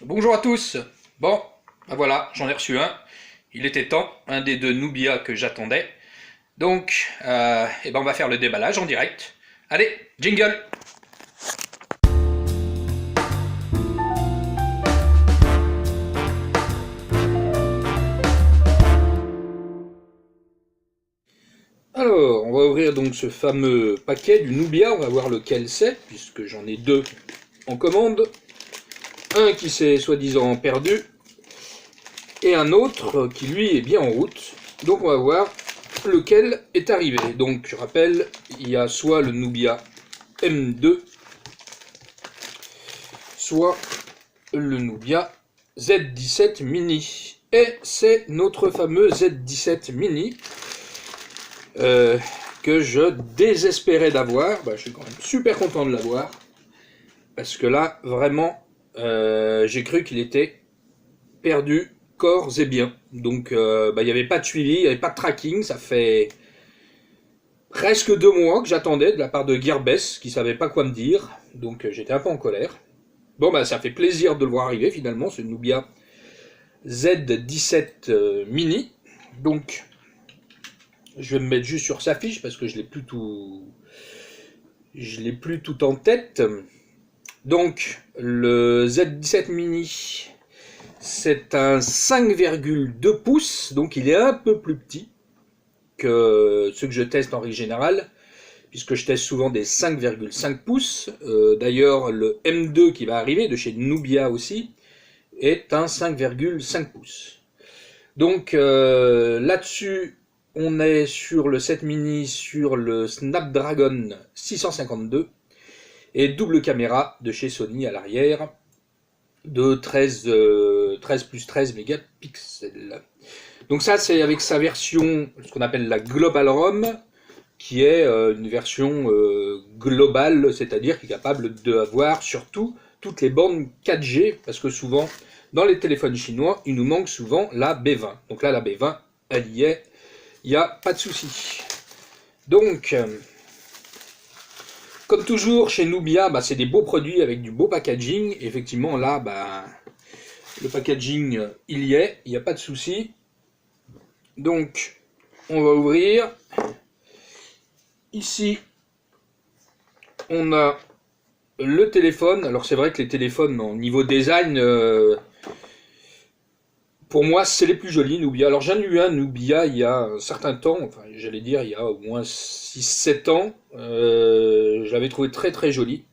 Bonjour à tous. Bon, ben voilà, j'en ai reçu un. Il était temps, un des deux Nubia que j'attendais. Donc, on va faire le déballage en direct. Allez, jingle. Alors, on va ouvrir donc ce fameux paquet du Nubia. On va voir lequel c'est, puisque j'en ai deux en commande. Un qui s'est soi-disant perdu, et un autre qui lui est bien en route. Donc on va voir lequel est arrivé. Donc je rappelle, il y a soit le Nubia M2, soit le Nubia Z17 Mini. Et c'est notre fameux Z17 Mini que je désespérais d'avoir. Je suis quand même super content de l'avoir. Parce que là, vraiment, j'ai cru qu'il était perdu corps et bien. Donc, il n'y avait pas de suivi, il n'y avait pas de tracking. Ça fait presque 2 mois que j'attendais de la part de Gearbest, qui savait pas quoi me dire. Donc, j'étais un peu en colère. Bon, ça fait plaisir de le voir arriver finalement, ce Nubia Z17 Mini. Donc, je vais me mettre juste sur sa fiche parce que je l'ai plus tout en tête. Donc, le Z17 Mini, c'est un 5,2 pouces, donc il est un peu plus petit que ceux que je teste en règle générale, puisque je teste souvent des 5,5 pouces. D'ailleurs, le M2 qui va arriver, de chez Nubia aussi, est un 5,5 pouces. Donc là-dessus, on est sur le 7 mini, sur le Snapdragon 652, et double caméra de chez Sony à l'arrière, de 13 plus 13 mégapixels. Donc ça, c'est avec sa version, ce qu'on appelle la Global ROM, qui est une version globale, c'est-à-dire qui est capable d'avoir surtout toutes les bornes 4G, parce que souvent, dans les téléphones chinois, il nous manque souvent la B20. Donc là, la B20, elle y est, il n'y a pas de souci. Donc, comme toujours, chez Nubia, c'est des beaux produits avec du beau packaging. Effectivement, là, le packaging, il y est, il n'y a pas de souci. Donc, on va ouvrir. Ici, on a le téléphone. Alors, c'est vrai que les téléphones, au niveau design, pour moi, c'est les plus jolis, Nubia. Alors, j'en ai eu un Nubia il y a un certain temps, enfin, j'allais dire il y a au moins 6-7 ans. Je l'avais trouvé très très joli.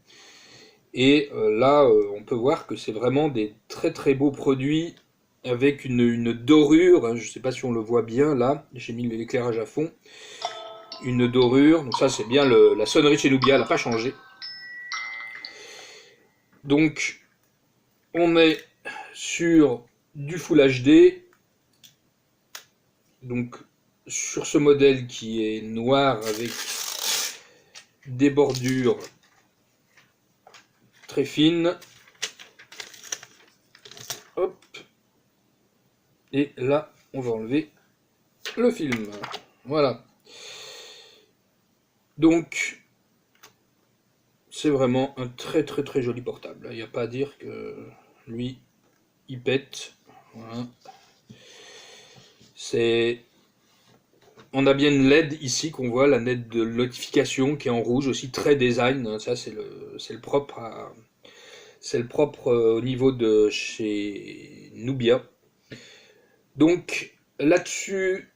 Et là, on peut voir que c'est vraiment des très très beaux produits avec une dorure. Je ne sais pas si on le voit bien là. J'ai mis l'éclairage à fond. Une dorure. Donc ça, c'est bien la sonnerie chez Nubia, elle n'a pas changé. Donc, on est sur du Full HD. Donc, sur ce modèle qui est noir avec des bordures très fines. Hop. Et là, on va enlever le film. Voilà. Donc, c'est vraiment un très très très joli portable. Il n'y a pas à dire que lui, il pète. Voilà. On a bien une LED ici qu'on voit, la LED de notification qui est en rouge aussi, très design. Ça, c'est le propre au niveau de chez Nubia. Donc là-dessus,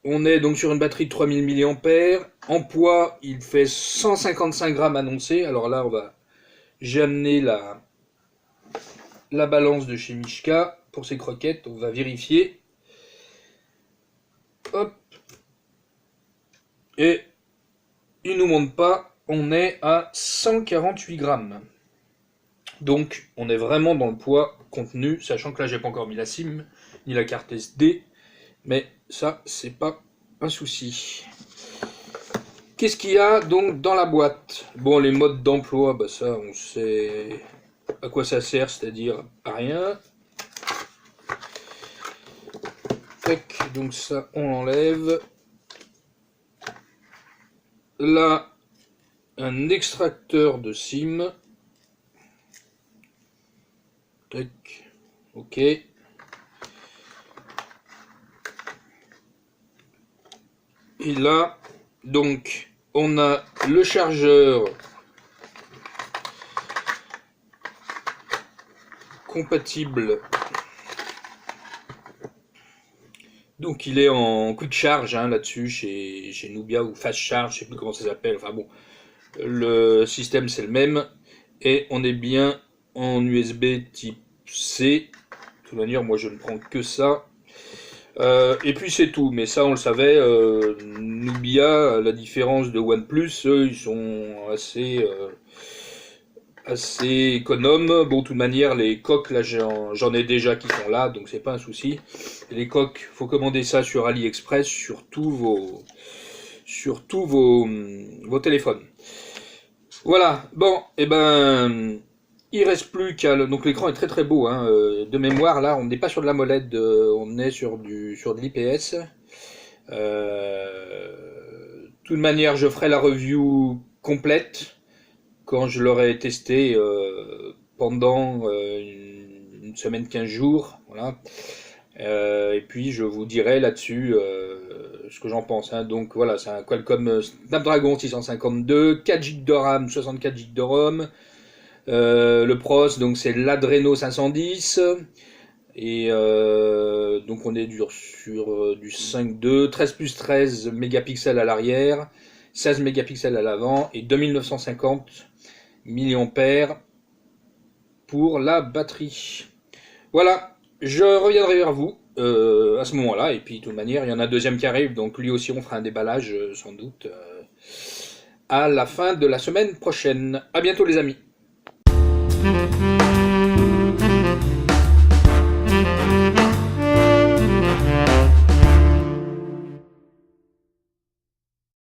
on est donc sur une batterie de 3000 mAh. En poids, il fait 155 grammes annoncé. Alors là, j'ai amené la balance de chez Mishka pour ses croquettes. On va vérifier. Hop. Et il nous montre pas. On est à 148 grammes. Donc, on est vraiment dans le poids contenu, sachant que là, j'ai pas encore mis la SIM, ni la carte SD. Mais ça, c'est pas un souci. Qu'est-ce qu'il y a donc dans la boîte? Bon, les modes d'emploi, ça, on sait à quoi ça sert, c'est-à-dire à rien. Tac, donc ça, on l'enlève. Là, un extracteur de SIM. Tac. Ok. Et là, donc, on a le chargeur compatible. Donc il est en quick charge hein, là-dessus chez Nubia ou fast charge, je sais plus comment ça s'appelle. Enfin bon, le système c'est le même et on est bien en USB type C. De toute manière, moi je ne prends que ça. Et puis c'est tout, mais ça on le savait. Nubia, à la différence de OnePlus, eux ils sont assez économe. Bon, de toute manière, les coques, là, j'en ai déjà qui sont là, donc c'est pas un souci. Les coques, faut commander ça sur AliExpress, sur tous vos téléphones. Voilà. Bon, et ben, il reste plus qu'à donc l'écran est très très beau. Hein. De mémoire, là, on n'est pas sur de la MOLED, on est sur de l'IPS. De toute manière, je ferai la review complète quand je l'aurai testé pendant une semaine, 15 jours. Voilà. Et puis je vous dirai là-dessus ce que j'en pense. Hein. Donc voilà, c'est un Qualcomm Snapdragon 652, 4 Go de RAM, 64 Go de ROM. Le pros, donc c'est l'Adreno 510. Et donc on est sur du 5.2, 13 plus 13 mégapixels à l'arrière, 16 mégapixels à l'avant et 2950 milliampères pour la batterie. Voilà, je reviendrai vers vous à ce moment-là. Et puis de toute manière, il y en a un deuxième qui arrive, donc lui aussi on fera un déballage sans doute à la fin de la semaine prochaine. À bientôt les amis.